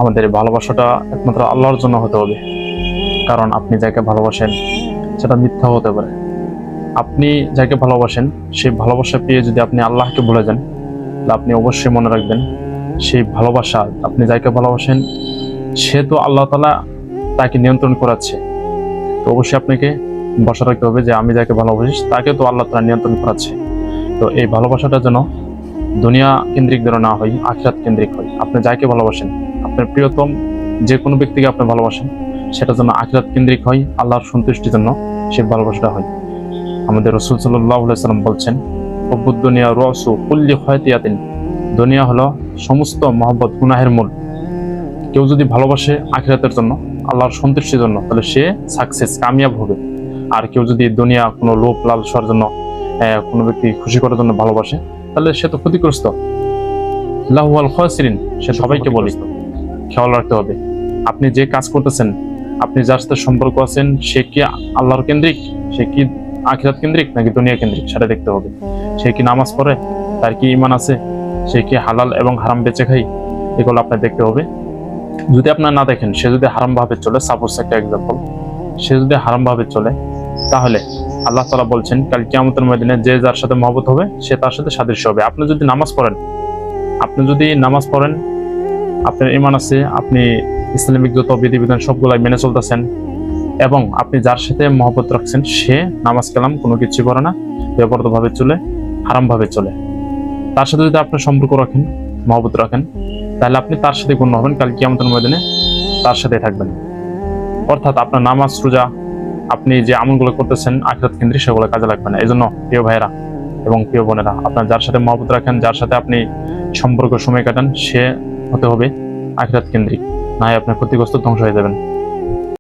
আমাদের ভালোবাসাটা একমাত্র আল্লাহর জন্য হতে হবে। কারণ আপনি যাকে ভালোবাসেন সেটা মিথ্যা হতে পারে। আপনি যাকে ভালোবাসেন সেই ভালোবাসা পেয়ে যদি আপনি আল্লাহকে ভুলে যান, তাহলে আপনি অবশ্যই মনে রাখবেন সেই ভালোবাসা, আপনি যাকে ভালোবাসেন সে তো আল্লাহ তাআলা তাকে নিয়ন্ত্রণ করাচ্ছে। তো অবশ্যই আপনাকে ভরসা রাখতে হবে যে আমি যাকে ভালোবাসি তাকে তো আল্লাহ তাআলা নিয়ন্ত্রণ করাচ্ছে। তো এই ভালোবাসাটা যেন দুনিয়া কেন্দ্রিক যেন না হয়, আখিরাত কেন্দ্রিক হয়। আপনি যাকে ভালোবাসেন, আপনার প্রিয়তম যে কোনো ব্যক্তিকে আপনি ভালোবাসেন, সেটা যেন আখিরাত কেন্দ্রিক হয়, আল্লাহর সন্তুষ্টির জন্য সেই ভালোবাসাটা হয়। আমাদের রাসূল সাল্লাল্লাহু আলাইহি সাল্লাম বলছেন, হুব্বুদ দুনিয়া রাসু কুল্লি খায়তিয়াতিন, দুনিয়া হলো সমস্ত মহব্বত গুনাহের মূল। কেউ যদি ভালোবাসে আখিরাতের জন্য, আল্লাহর সন্তুষ্টির জন্য, তাহলে সে সাকসেস, কামিয়াব হবে। আর কেউ যদি দুনিয়া কোনো লোভ লালসার জন্য, কোনো ব্যক্তি খুশি করার জন্য ভালোবাসে, তাহলে সে তো ক্ষতিগ্রস্ত, লাহুয়াল খাসিরিন, সে সবাইকে বলি। খেয়াল রাখতে হবে আপনি যে কাজ করতেছেন, আপনি যার সাথে সম্পর্ক আছেন, সে কি আল্লাহর কেন্দ্রিক, সে কি আখিরাত কেন্দ্রিক নাকি দুনিয়া কেন্দ্রিক, সেটা দেখতে হবে। সে কি নামাজ পড়ে, তার কি ঈমান আছে, সে কি হালাল এবং হারাম বেঁচে খায়, এগুলো আপনার দেখতে হবে। যদি আপনার না দেখেন, সে যদি হারাম ভাবে চলে, সাপোজ একটা এক্সাম্পল, সে যদি হারাম ভাবে চলে, তাহলে আল্লাহ তাআলা বলছেন কাল কিয়ামতের ময়দানে যে যার সাথে মহব্বত হবে সে তার সাথে সাদৃশ্য হবে। আপনি যদি নামাজ পড়েন, আপনার ঈমান আছে, আপনি ইসলামিক যত বিধিবিধান সবগুলাই মেনে চলতেছেন, এবং আপনি যার সাথে মহব্বত রাখছেন সে নামাজ কালাম কোনো কিছু করে না, বেপরোয়া ভাবে চলে, হারাম ভাবে চলে, তার সাথে যদি আপনি সম্পর্ক রাখেন, মহব্বত রাখেন, তাহলে আপনি তার সাথে গণ্য হবেন, কাল কিয়ামতের ময়দানে তার সাথে থাকবেন। অর্থাৎ আপনার নামাজ রোজা, আপনি যে আমলগুলো করতেছেন আখিরাত কেন্দ্রিক, সেগুলো কাজে লাগবে না। এই জন্য প্রিয় ভাইয়েরা এবং প্রিয় বোনেরা, আপনার যার সাথে মহব্বত রাখেন, যার সাথে আপনি সম্পর্ক সময় কাটান, সে হতে হবে আখিরাত কেন্দ্রিক, না হয় আপনি ক্ষতিগ্রস্ত, ধ্বংস হয়ে যাবেন।